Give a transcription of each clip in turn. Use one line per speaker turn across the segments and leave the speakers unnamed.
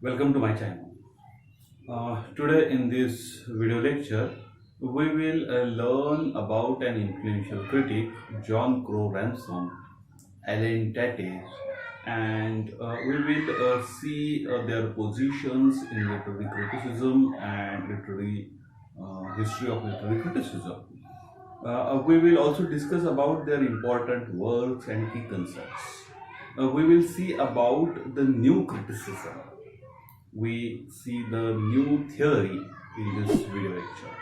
Welcome to my channel. Today in this video lecture, we will learn about an influential critic, John Crowe Ransom, Ellen Tate, and we will see their positions in literary criticism and literary history of literary criticism. We will also discuss about their important works and key concepts. We will see about the new criticism. We see the new theory in this video lecture.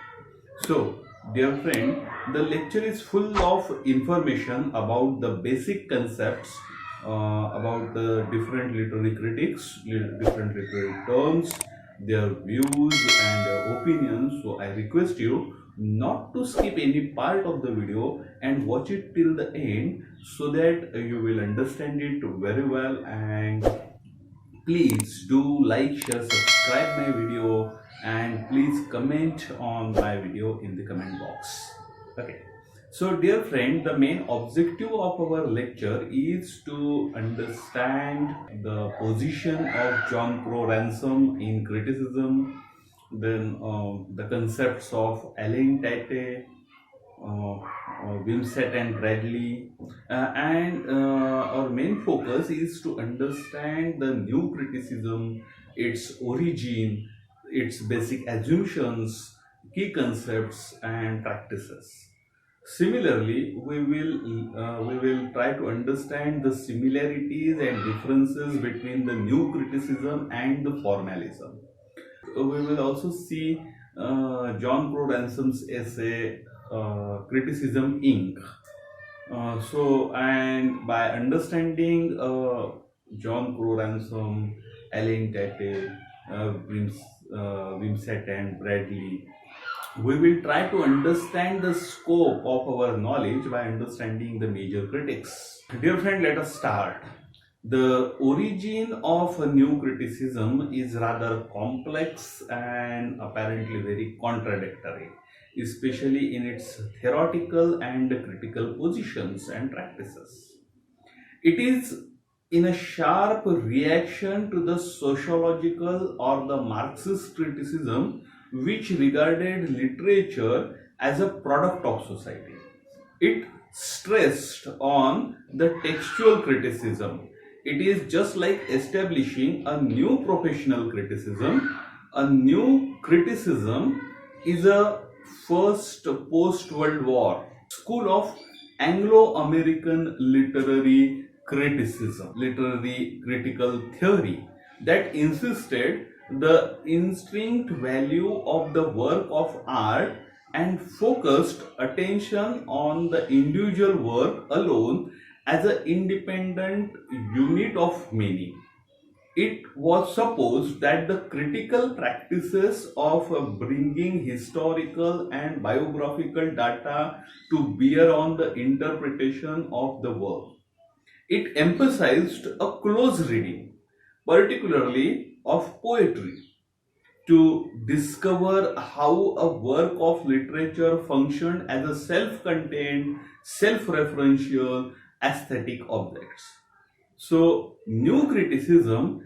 So, dear friend, the lecture is full of information about the basic concepts, about the different literary critics, different literary terms, their views and their opinions. So, I request you not to skip any part of the video and watch it till the end so that you will understand it very well. And please do like, share, subscribe my video, and please comment on my video in the comment box. Okay. So dear friend, the main objective of our lecture is to understand the position of John Crowe Ransom in criticism, then the concepts of Ellen Tate, Wimsatt and Bradley, and our main focus is to understand the new criticism, its origin, its basic assumptions, key concepts, and practices. Similarly, we will try to understand the similarities and differences between the new criticism and the formalism. We will also see John Crowe Ransom's essay Criticism Inc. And by understanding John Crowe Ransom, Ellen Tate, Wimsatt and Bradley, we will try to understand the scope of our knowledge by understanding the major critics. Dear friend, let us start. The origin of a new criticism is rather complex and apparently very contradictory, especially in its theoretical and critical positions and practices. It is in a sharp reaction to the sociological or the Marxist criticism which regarded literature as a product of society. It stressed on the textual criticism. It is just like establishing a new professional criticism. A new criticism is a first post-World War school of Anglo-American literary criticism, literary critical theory that insisted the instinct value of the work of art and focused attention on the individual work alone as an independent unit of meaning. It was supposed that the critical practices of bringing historical and biographical data to bear on the interpretation of the work. It emphasized a close reading, particularly of poetry, to discover how a work of literature functioned as a self-contained, self-referential aesthetic objects. So, new criticism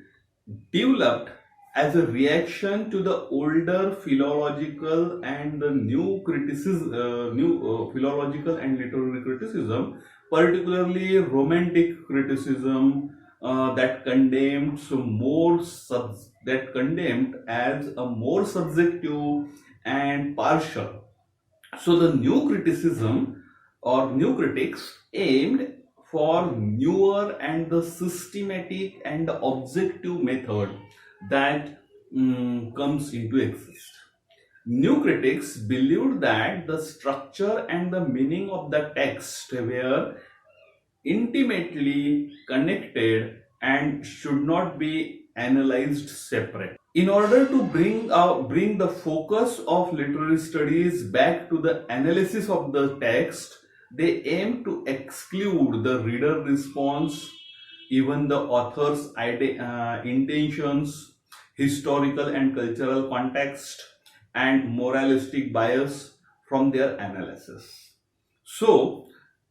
developed as a reaction to the older philological and the new philological and literary criticism, particularly romantic criticism that condemned as a more subjective and partial. So the new criticism or new critics aimed for newer and the systematic and the objective method that comes into exist. New critics believed that the structure and the meaning of the text were intimately connected and should not be analyzed separate. In order to bring the focus of literary studies back to the analysis of the text, they aim to exclude the reader response, even the author's intentions, historical and cultural context, and moralistic bias from their analysis. So,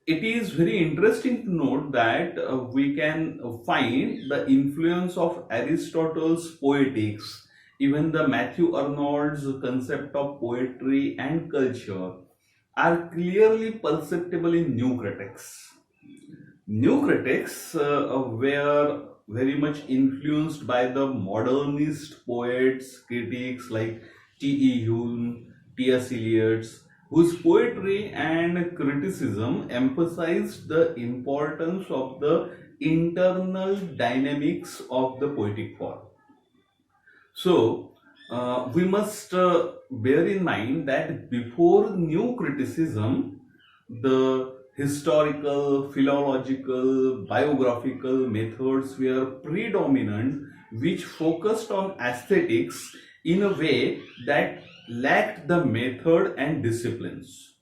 it is very interesting to note that we can find the influence of Aristotle's poetics, even the Matthew Arnold's concept of poetry and culture are clearly perceptible in new critics. New critics were very much influenced by the modernist poets, critics like T.E. Hulme, T.S. Eliot, whose poetry and criticism emphasized the importance of the internal dynamics of the poetic form. So, we must bear in mind that before new criticism, the historical, philological, biographical methods were predominant, which focused on aesthetics in a way that lacked the method and disciplines.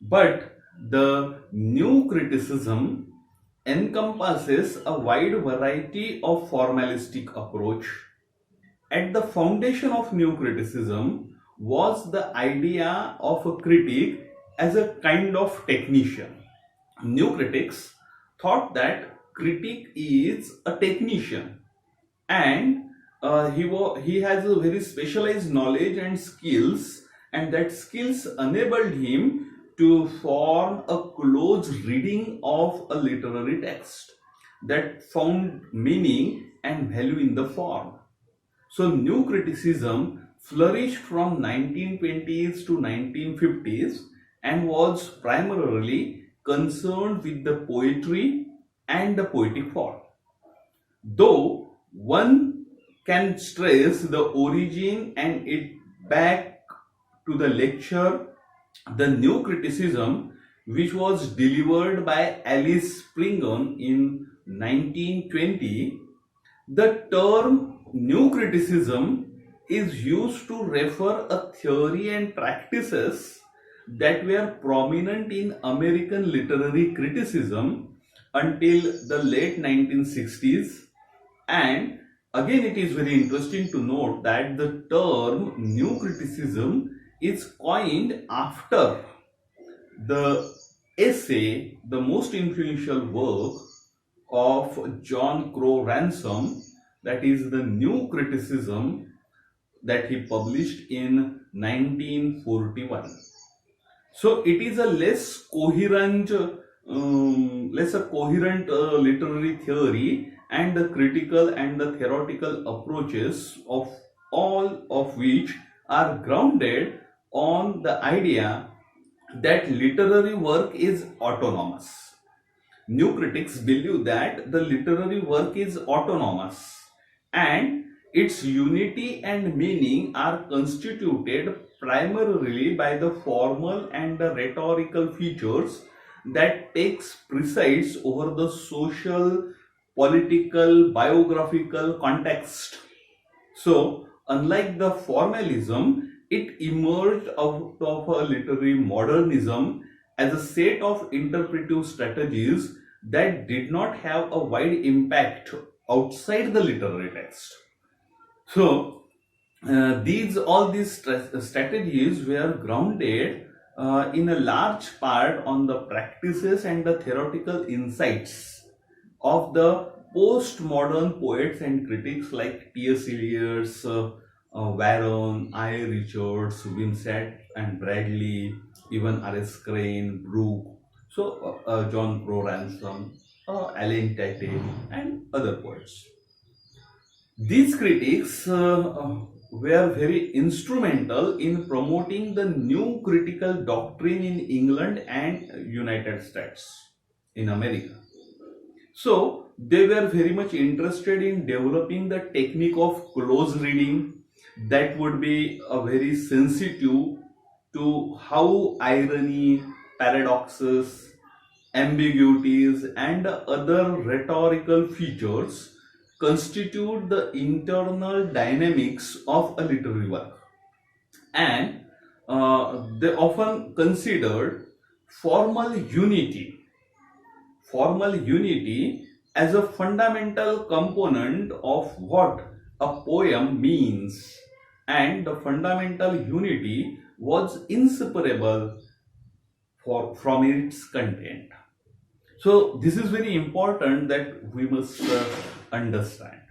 But the new criticism encompasses a wide variety of formalistic approach. At the foundation of new criticism was the idea of a critic as a kind of technician. New critics thought that critic is a technician, and he has a very specialized knowledge and skills, and that skills enabled him to form a close reading of a literary text that found meaning and value in the form. So new criticism flourished from 1920s to 1950s and was primarily concerned with the poetry and the poetic form. Though one can stress the origin and it back to the lecture, the new criticism, which was delivered by Alice Springon in 1920, the term new criticism is used to refer a theory and practices that were prominent in American literary criticism until the late 1960s. And again, it is very interesting to note that the term new criticism is coined after the essay, the most influential work of John Crowe Ransom, that is the new criticism, that he published in 1941. So it is a less coherent literary theory, and the critical and the theoretical approaches of all of which are grounded on the idea that literary work is autonomous. New critics believe that the literary work is autonomous and its unity and meaning are constituted primarily by the formal and the rhetorical features that takes precedence over the social, political, biographical context. So, unlike the formalism, it emerged out of a literary modernism as a set of interpretive strategies that did not have a wide impact outside the literary text. So, all these strategies were grounded in a large part on the practices and the theoretical insights of the postmodern poets and critics like T.S. Eliot, Warren, I. Richards, Vincent and Bradley, even R.S. Crane, Brooke, John Crowe Ransom, Alan Tate, and other poets. These critics were very instrumental in promoting the new critical doctrine in England and United States, in America. So they were very much interested in developing the technique of close reading that would be very sensitive to how irony, paradoxes, ambiguities, and other rhetorical features constitute the internal dynamics of a literary work. And they often considered formal unity formal unity as a fundamental component of what a poem means, and the fundamental unity was inseparable from its content. So this is very important that we must understand.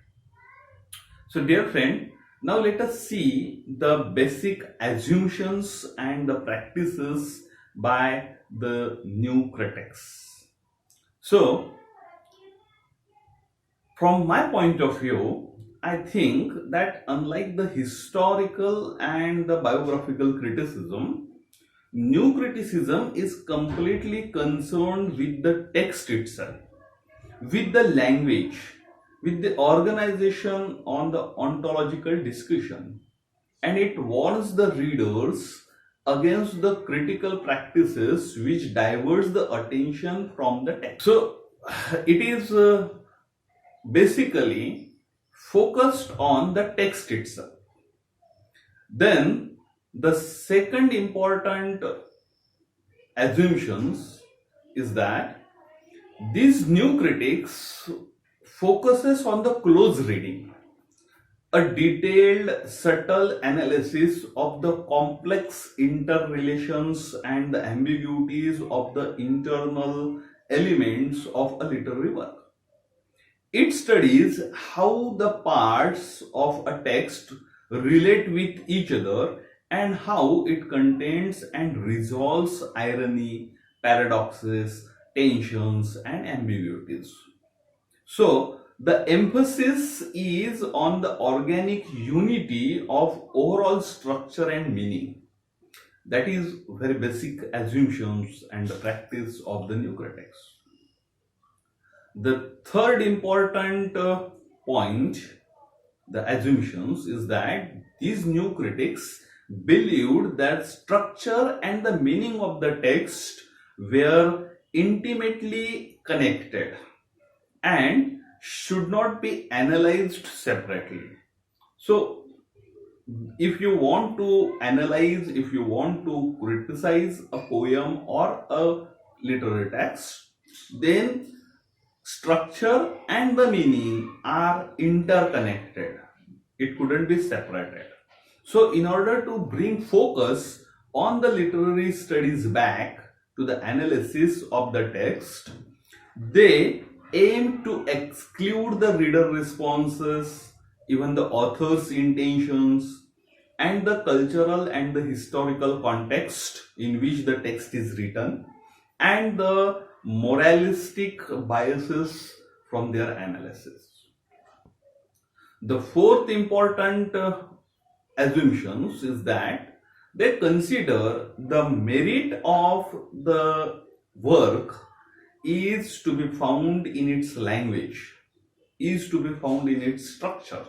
So dear friend, now let us see the basic assumptions and the practices by the new critics. So from my point of view, I think that unlike the historical and the biographical criticism, new criticism is completely concerned with the text itself, with the language, with the organization on the ontological discussion, and it warns the readers against the critical practices which diverts the attention from the text. So it is basically focused on the text itself. Then the second important assumptions is that these new critics focuses on the close reading, a detailed, subtle analysis of the complex interrelations and the ambiguities of the internal elements of a literary work. It studies how the parts of a text relate with each other and how it contains and resolves irony, paradoxes, tensions, and ambiguities. So, the emphasis is on the organic unity of overall structure and meaning. That is very basic assumptions and the practice of the new critics. The third important point, the assumptions, is that these new critics believed that structure and the meaning of the text were intimately connected and should not be analyzed separately. So, if you want to analyze, if you want to criticize a poem or a literary text, then structure and the meaning are interconnected. It couldn't be separated. So, in order to bring focus on the literary studies back to the analysis of the text, they aim to exclude the reader responses, even the author's intentions, and the cultural and the historical context in which the text is written, and the moralistic biases from their analysis. The fourth important assumptions is that they consider the merit of the work is to be found in its language, is to be found in its structure,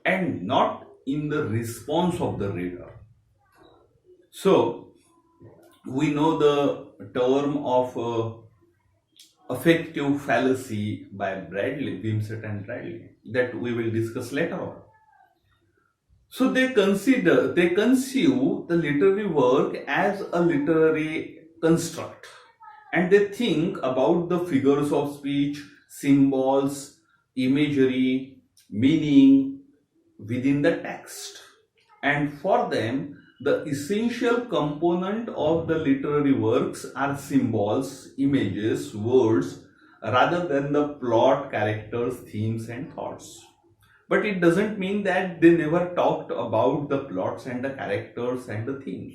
and not in the response of the reader. So, we know the term of affective fallacy by Wimsatt and Bradley, that we will discuss later on. So they conceive the literary work as a literary construct, and they think about the figures of speech, symbols, imagery, meaning within the text. And for them, the essential component of the literary works are symbols, images, words, rather than the plot, characters, themes, and thoughts. But it doesn't mean that they never talked about the plots and the characters and the themes.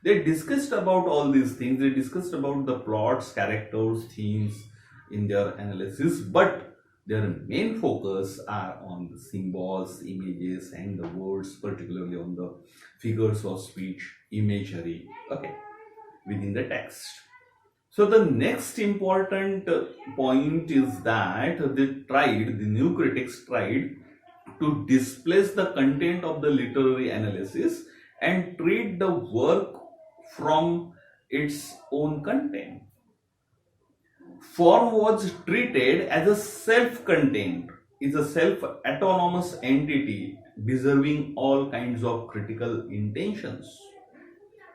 They discussed about all these things. They discussed about the plots, characters, themes in their analysis, but their main focus are on the symbols, images, and the words, particularly on the figures of speech, imagery, okay, within the text. So the next important point is that the new critics tried to displace the content of the literary analysis and treat the work from its own content. Form was treated as a self-contained, is a self-autonomous entity deserving all kinds of critical intentions.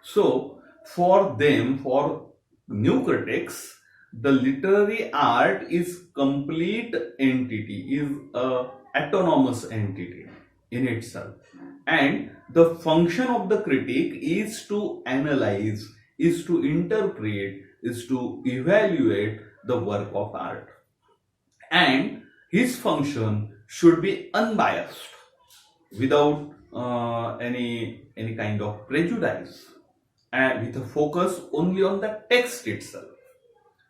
So, for them, for new critics, the literary art is complete entity, is a autonomous entity in itself, and the function of the critic is to analyze, is to interpret, is to evaluate the work of art. And his function should be unbiased, without any kind of prejudice, and with a focus only on the text itself.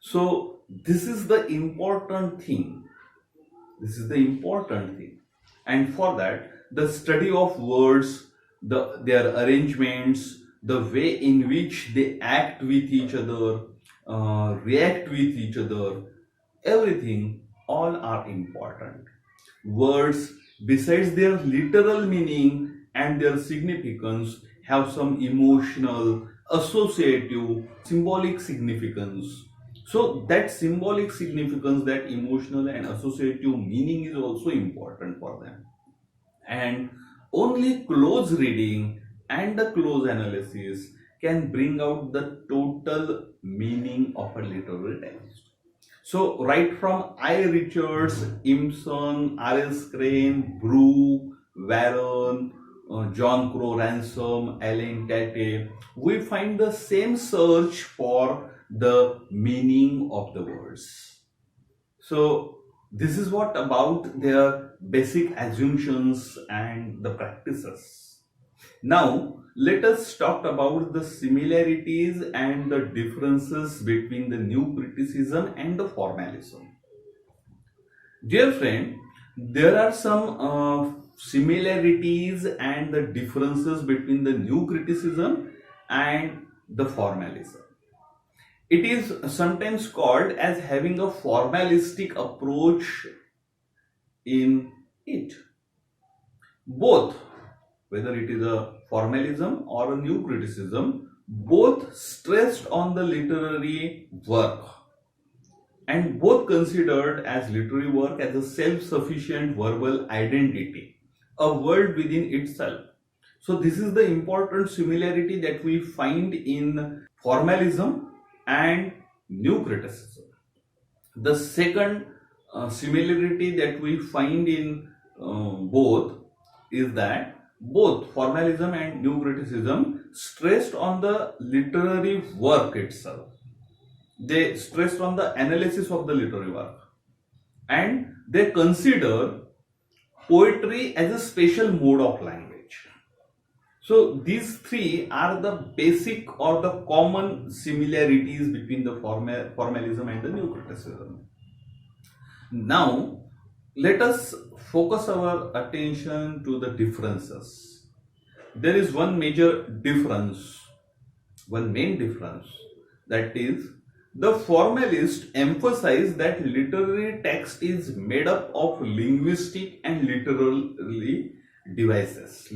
So this is the important thing. This is the important thing. And for that, the study of words, their arrangements, the way in which they act with each other, react with each other, everything, all are important. Words, besides their literal meaning and their significance, have some emotional, associative, symbolic significance. So that symbolic significance, that emotional and associative meaning is also important for them. And only close reading and the close analysis can bring out the total meaning of a literary text. So right from I. Richards, Impson, R.S. Crane, Brew, Warren, John Crowe Ransom, Ellen Tate, we find the same search for the meaning of the words. So this is what about their basic assumptions and the practices. Now let us talk about the similarities and the differences between the new criticism and the formalism. Dear friend, there are some similarities and the differences between the new criticism and the formalism. It is sometimes called as having a formalistic approach in it. Both, whether it is a formalism or a new criticism, both stressed on the literary work, and both considered as literary work as a self-sufficient verbal identity, a world within itself. So this is the important similarity that we find in formalism and new criticism. The second similarity that we find in both is that both formalism and new criticism stressed on the literary work itself. They stressed on the analysis of the literary work, and they consider poetry as a special mode of language. So these three are the basic or the common similarities between the formalism and the new criticism. Now let us focus our attention to the differences. There is one major difference, one main difference, that is, the formalists emphasize that literary text is made up of linguistic and literary devices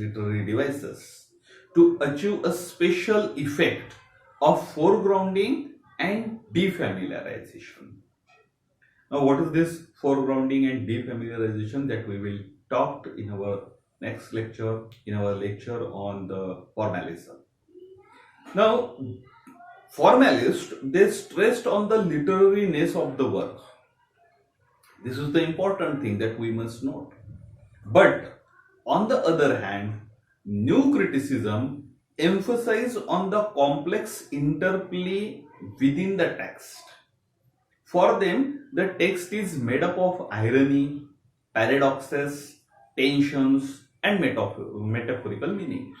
to achieve a special effect of foregrounding and defamiliarization. Now, what is this foregrounding and defamiliarization that we will talk in our next lecture, in our lecture on the formalism. Now, formalists, they stressed on the literariness of the work. This is the important thing that we must note. But on the other hand, new criticism emphasized on the complex interplay within the text. For them, the text is made up of irony, paradoxes, tensions, and metaphorical meanings.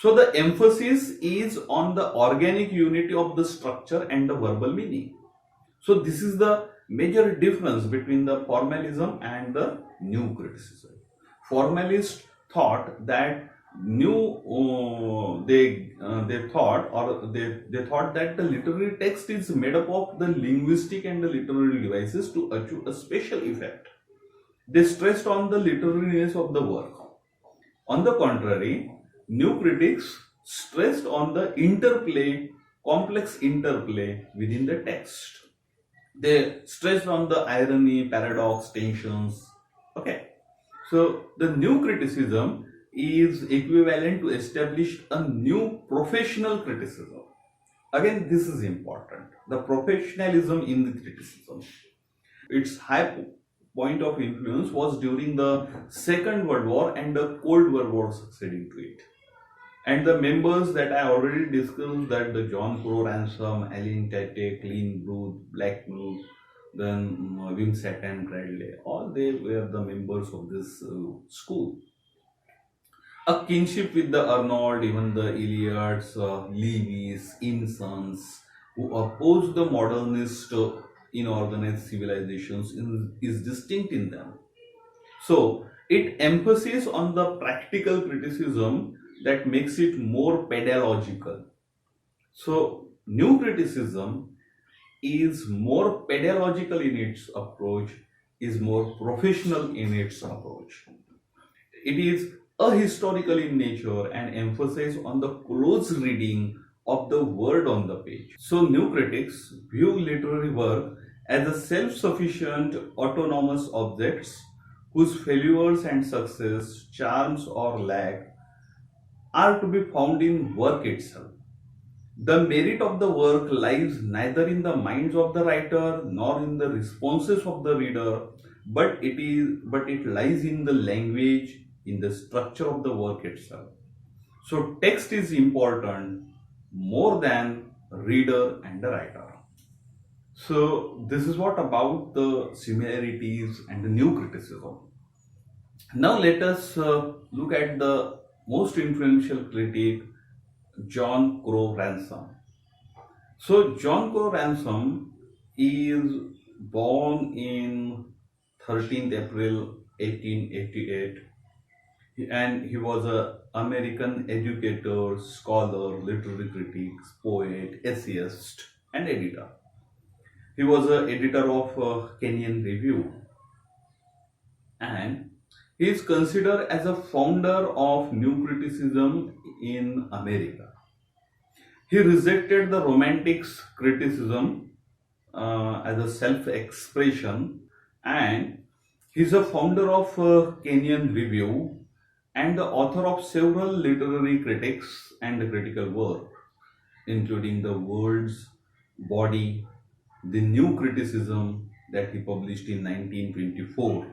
So the emphasis is on the organic unity of the structure and the verbal meaning. So this is the major difference between the formalism and the new criticism. Formalists thought that they thought that the literary text is made up of the linguistic and the literary devices to achieve a special effect. They stressed on the literariness of the work. On the contrary, new critics stressed on the complex interplay within the text. They stressed on the irony, paradox, tensions. Okay. So the new criticism is equivalent to establish a new professional criticism. Again, this is important. The professionalism in the criticism. Its high point of influence was during the Second World War and the Cold War succeeding to it. And the members that I already discussed, that the John Crowe Ransom, Ellen Tate, Clean Booth, Black Booth, then Wimsatt and Bradley, all they were the members of this school. A kinship with the Arnold, even the Iliads, Levis, Insons, who opposed the modernist inorganized civilizations is distinct in them. So it emphasizes on the practical criticism that makes it more pedagogical. So new criticism is more pedagogical in its approach, is more professional in its approach. It is ahistorical in nature and emphasizes on the close reading of the word on the page. So new critics view literary work as a self-sufficient autonomous objects whose failures and success, charms or lack are to be found in work itself. The merit of the work lies neither in the minds of the writer nor in the responses of the reader, but it lies in the language, in the structure of the work itself. So text is important more than reader and the writer. So this is what about the similarities and the new criticism. Now let us look at the most influential critic, John Crowe Ransom. So John Crowe Ransom is born in 13th April 1888, and he was an American educator, scholar, literary critic, poet, essayist, and editor. He was an editor of Kenyan Review, and he is considered as a founder of new criticism in America. He rejected the Romantics criticism as a self-expression, and he is a founder of Kenyan Review and the author of several literary critics and critical work, including The World's Body, The New Criticism that he published in 1924,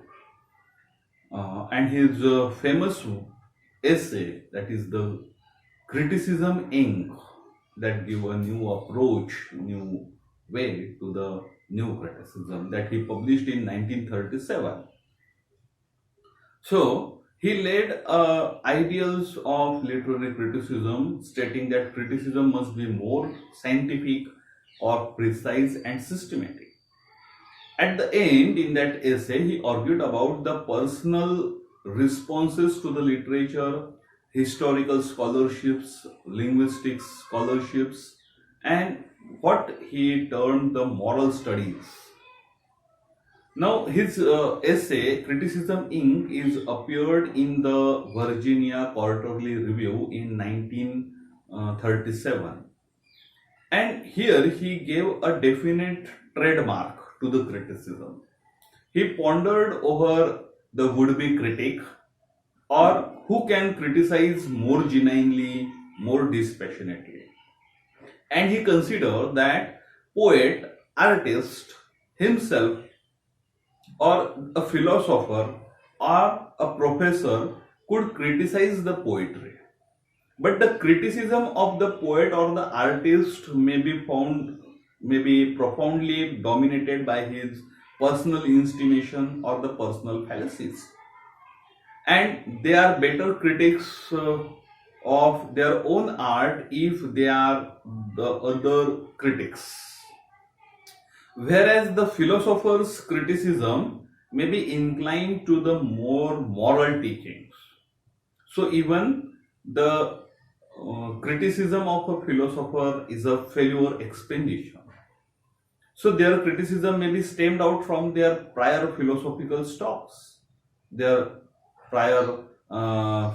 and his famous essay, that is the Criticism Inc., that give a new approach, new way to the new criticism, that he published in 1937. So he laid ideals of literary criticism, stating that criticism must be more scientific or precise and systematic. At the end, in that essay, he argued about the personal responses to the literature, historical scholarships, linguistics scholarships, and what he termed the moral studies. Now, his essay, Criticism Inc., is appeared in the Virginia Quarterly Review in 1937. And here he gave a definite trademark to the criticism. He pondered over the would-be critic, or who can criticize more genuinely, more dispassionately. And he considered that poet, artist himself, or a philosopher or a professor could criticize the poetry. But the criticism of the poet or the artist may be profoundly dominated by his personal instigation or the personal fallacies. And they are better critics of their own art if they are the other critics. Whereas the philosopher's criticism may be inclined to the more moral teachings. So even the criticism of a philosopher is a failure expenditure. So their criticism may be stemmed out from their prior philosophical stocks, their prior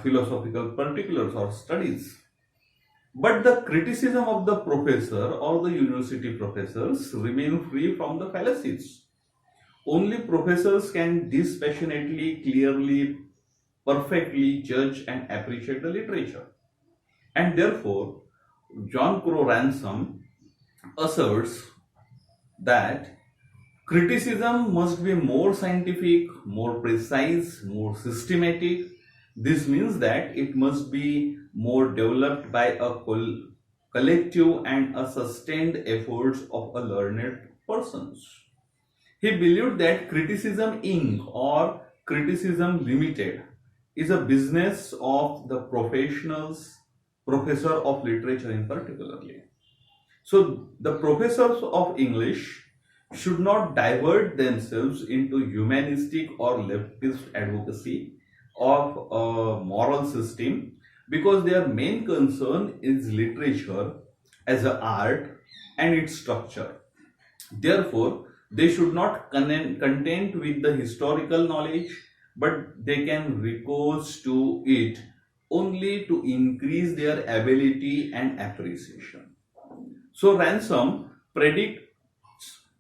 philosophical particulars or studies. But the criticism of the professor or the university professors remain free from the fallacies. Only professors can dispassionately, clearly, perfectly judge and appreciate the literature. And therefore, John Crowe Ransom asserts that criticism must be more scientific, more precise, more systematic. This means that it must be more developed by a collective and a sustained efforts of a learned persons. He believed that criticism Inc. or criticism limited is a business of the professionals, professor of literature in particularly. So the professors of English should not divert themselves into humanistic or leftist advocacy of a moral system, because their main concern is literature as an art and its structure. Therefore, they should not content with the historical knowledge, but they can recourse to it only to increase their ability and appreciation. So Ransom predicts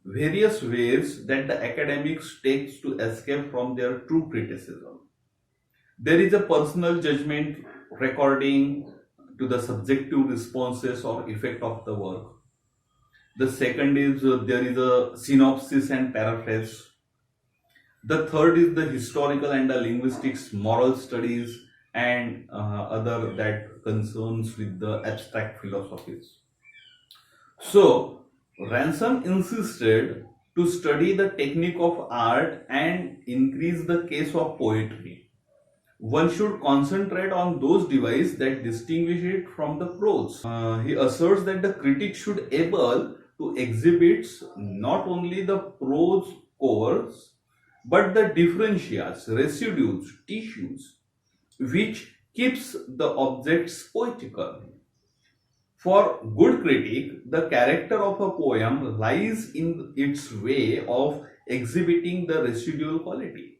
various ways that the academics takes to escape from their true criticism. There is a personal judgment recording to the subjective responses or effect of the work. The second is there is a synopsis and paraphrase. The third is the historical and the linguistics, moral studies, and other that concerns with the abstract philosophies. So Ransom insisted to study the technique of art and increase the case of poetry. One should concentrate on those devices that distinguish it from the prose. He asserts that the critic should able to exhibit not only the prose cores but the differentias, residues, tissues, which keeps the objects poetical. For good critic, the character of a poem lies in its way of exhibiting the residual quality.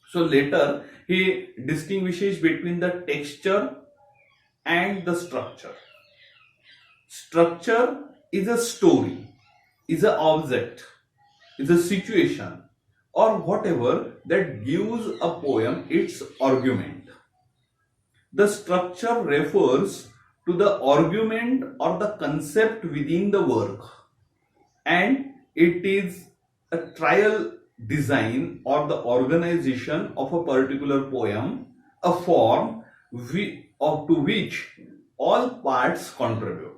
So later, he distinguishes between the texture and the structure. Structure is a story, is an object, is a situation, or whatever that gives a poem its argument. The structure refers to the argument or the concept within the work, and it is a trial design or the organization of a particular poem, a form to which all parts contribute.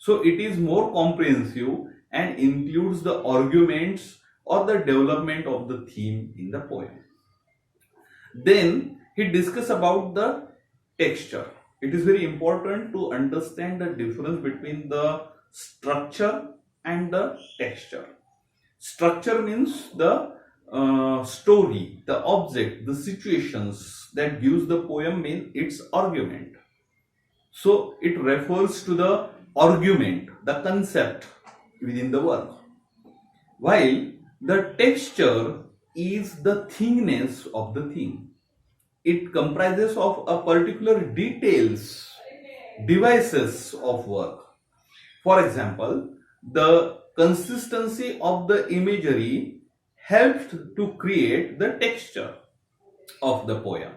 So it is more comprehensive and includes the arguments or the development of the theme in the poem. Then he discusses about the texture. It is very important to understand the difference between the structure and the texture. Structure means the story, the object, the situations that gives the poem in its argument. So it refers to the argument, the concept within the work. While the texture is the thingness of the thing. It comprises of a particular details, devices of work. For example, the consistency of the imagery helped to create the texture of the poem.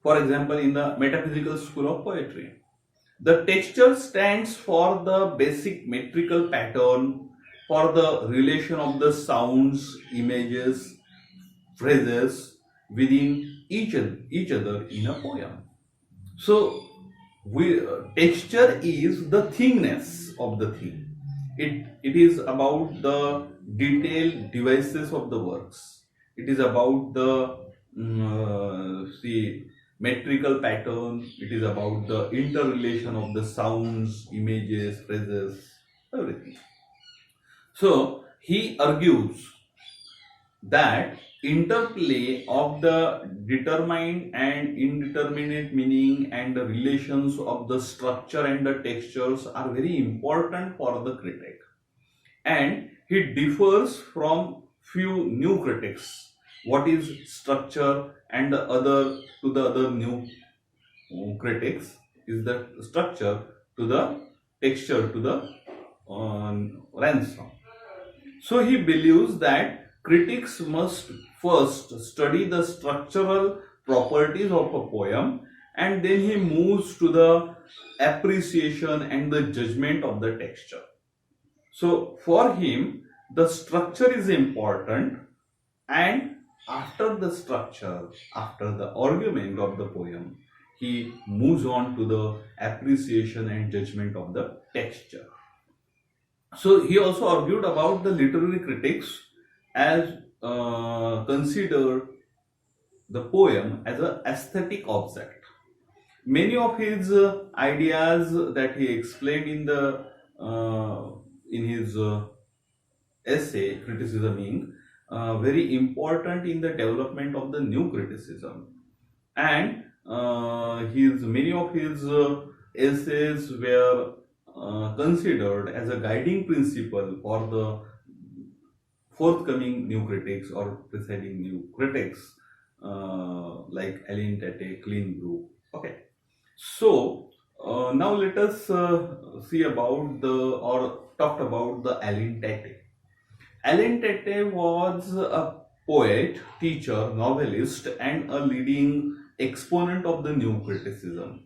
For example, in the metaphysical school of poetry, the texture stands for the basic metrical pattern, for the relation of the sounds, images, phrases within each other in a poem. So, texture is the thingness of the thing. It is about the detailed devices of the works. It is about the metrical pattern. It is about the interrelation of the sounds, images, phrases, everything. So he argues that interplay of the determined and indeterminate meaning and the relations of the structure and the textures are very important for the critic, and he differs from few new critics. What is structure, and the other new critics is the structure to the texture to the Ransom. So he believes that critics must first study the structural properties of a poem, and then he moves to the appreciation and the judgment of the texture. So for him, the structure is important, and after the structure, after the argument of the poem, he moves on to the appreciation and judgment of the texture. So he also argued about the literary critics as considered the poem as an aesthetic object. Many of his ideas that he explained in his essay criticisming very important in the development of the new criticism, and his many of his essays were considered as a guiding principle for the forthcoming new critics or preceding new critics like Aline Tate, Clean Group. Okay, so now let us see about the or talked about the Aline Tate. Aline Tate was a poet, teacher, novelist, and a leading exponent of the new criticism.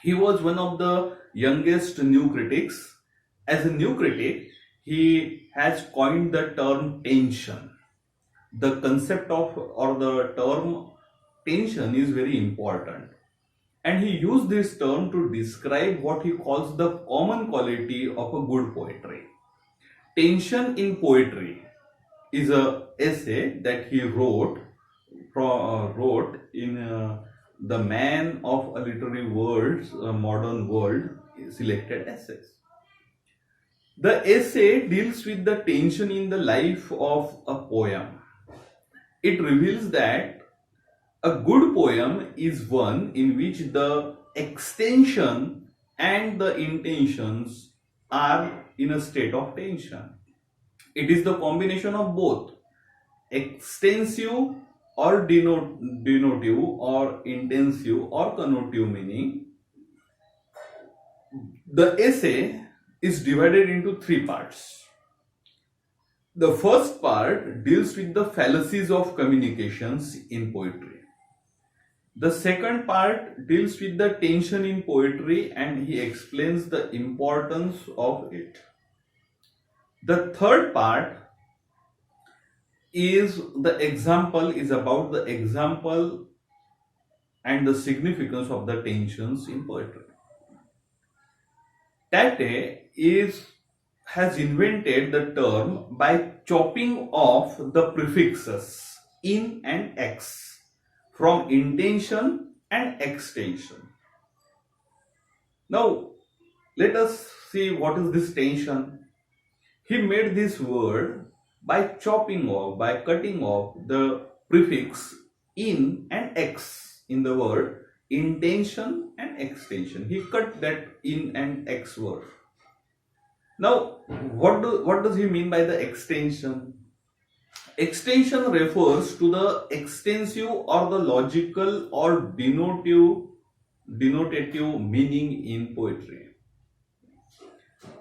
He was one of the youngest new critics. As a new critic, he has coined the term tension. The concept of or the term tension is very important. And he used this term to describe what he calls the common quality of a good poetry. Tension in poetry is a essay that he wrote in the Man of a Literary World's Modern World selected essays. The essay deals with the tension in the life of a poem. It reveals that a good poem is one in which the extension and the intentions are in a state of tension. It is the combination of both extensive or denotive or intensive or connotative meaning. The essay is divided into three parts. The first part deals with the fallacies of communications in poetry. The second part deals with the tension in poetry and he explains the importance of it. The third part is about the example and the significance of the tensions in poetry. Tate has invented the term by chopping off the prefixes in and ex from intention and extension. Now, let us see what is this tension. He made this word by chopping off, by cutting off the prefix in and ex in the word intention and extension. He cut that in and ex word. Now, what does he mean by the extension? Extension refers to the extensive or the logical or denotative meaning in poetry.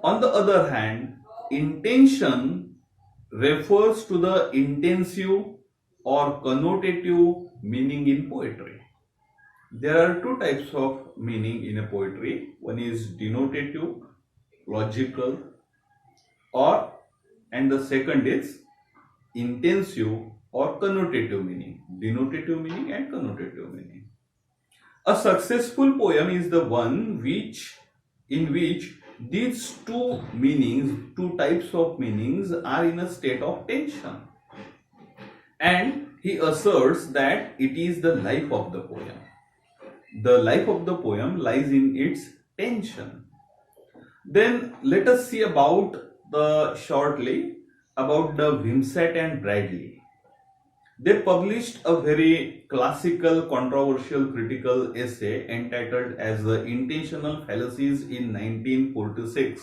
On the other hand, intention refers to the intensive or connotative meaning in poetry. There are two types of meaning in a poetry. One is denotative, logical, and the second is intensive or connotative meaning. Denotative meaning and connotative meaning. A successful poem is the one in which these two types of meanings are in a state of tension. And he asserts that it is the life of the poem. The life of the poem lies in its tension. Then let us see shortly about the Wimsatt and Bradley. They published a very classical, controversial, critical essay entitled as The Intentional Fallacies in 1946.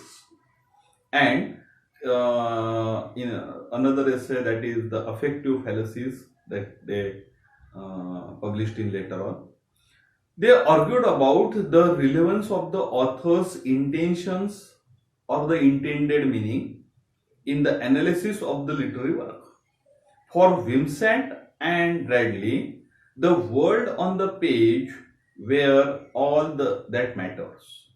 And in another essay that is The Affective Fallacies that they published in later on. They argued about the relevance of the author's intentions or the intended meaning in the analysis of the literary work. For Wimsatt and Bradley, the word on the page were all that matters.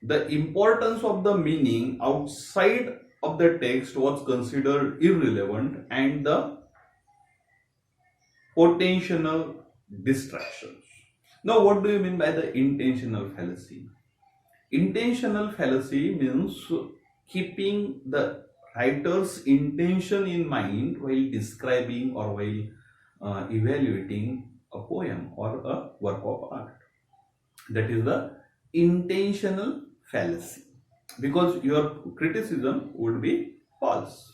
The importance of the meaning outside of the text was considered irrelevant and the potential distractions. Now, what do you mean by the intentional fallacy? Intentional fallacy means keeping the writer's intention in mind while describing or while evaluating a poem or a work of art. That is the intentional fallacy, because your criticism would be false.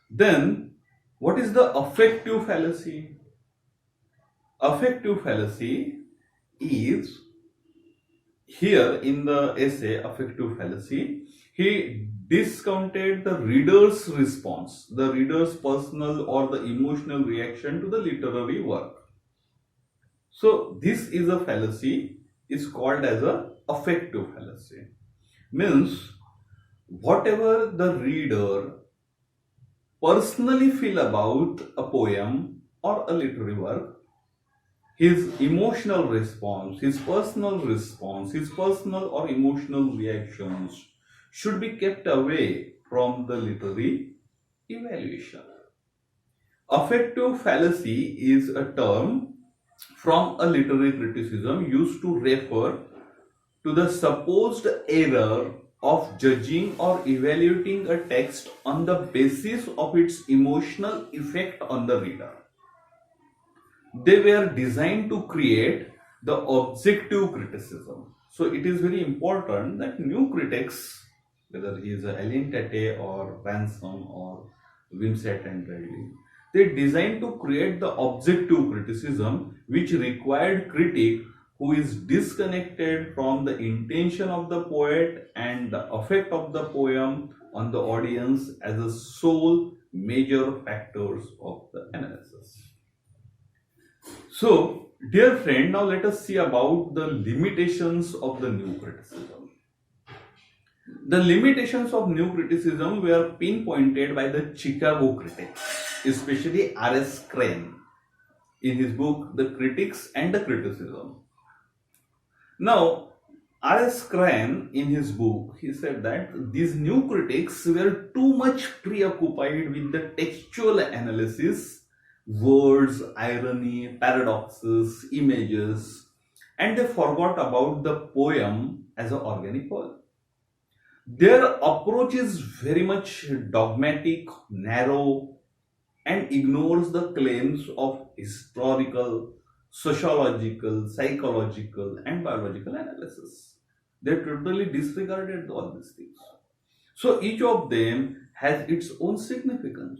Then, what is the affective fallacy? Affective fallacy is, here in the essay Affective Fallacy, he discounted the reader's response, the reader's personal or the emotional reaction to the literary work. So this is a fallacy, is called as a affective fallacy. Means whatever the reader personally feel about a poem or a literary work, his emotional response, his personal response, his personal or emotional reactions should be kept away from the literary evaluation. Affective fallacy is a term from a literary criticism used to refer to the supposed error of judging or evaluating a text on the basis of its emotional effect on the reader. They were designed to create the objective criticism. So it is very important that new critics, whether he is Allen Tate or Ransom or Wimsatt and Riley, they designed to create the objective criticism which required critic who is disconnected from the intention of the poet and the effect of the poem on the audience as the sole major factors of the analysis. So, dear friend, now let us see about the limitations of the new criticism. The limitations of new criticism were pinpointed by the Chicago critics, especially R.S. Crane, in his book The Critics and the Criticism. Now, R.S. Crane, in his book, he said that these new critics were too much preoccupied with the textual analysis, words, irony, paradoxes, images, and they forgot about the poem as an organic whole. Their approach is very much dogmatic, narrow, and ignores the claims of historical, sociological, psychological, and biological analysis. They totally disregarded all these things. So each of them has its own significance.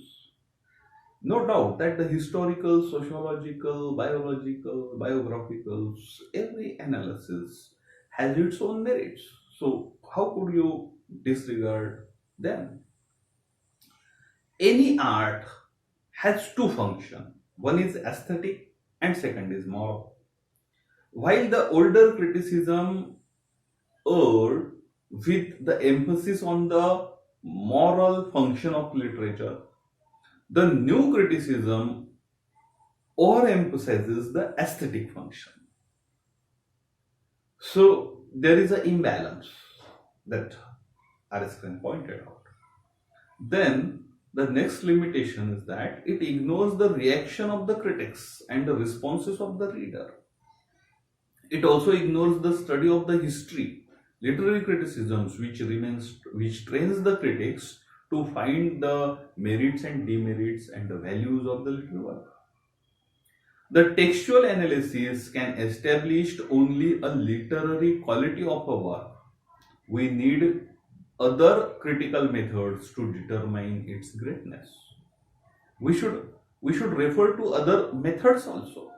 No doubt that the historical, sociological, biological, biographical, every analysis has its own merits. So how could you disregard them? Any art has two functions. One is aesthetic and second is moral. While the older criticism erred with the emphasis on the moral function of literature, the new criticism overemphasizes the aesthetic function. So there is an imbalance that R.S. Crane pointed out. Then the next limitation is that it ignores the reaction of the critics and the responses of the reader. It also ignores the study of the history, literary criticisms, which trains the critics to find the merits and demerits and the values of the literary work. The textual analysis can establish only a literary quality of a work. We need other critical methods to determine its greatness. We should refer to other methods also.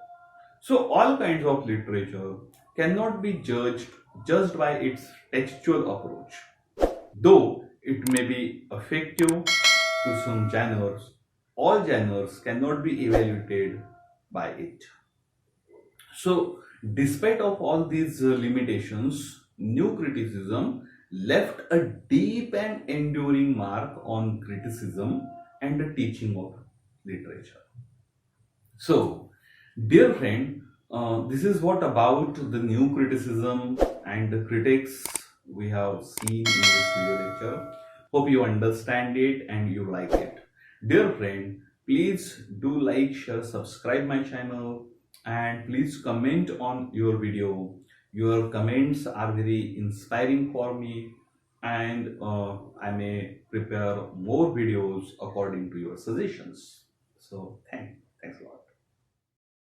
So all kinds of literature cannot be judged just by its textual approach. Though it may be effective to some genres, all genres cannot be evaluated by it. So, despite of all these limitations, new criticism left a deep and enduring mark on criticism and the teaching of literature. So, dear friend, this is what about the new criticism and the critics we have seen in this video lecture. Hope you understand it and you like it. Dear friend, please do like, share, subscribe my channel, and please comment on your video. Your comments are very inspiring for me, and I may prepare more videos according to your suggestions. So thanks a lot.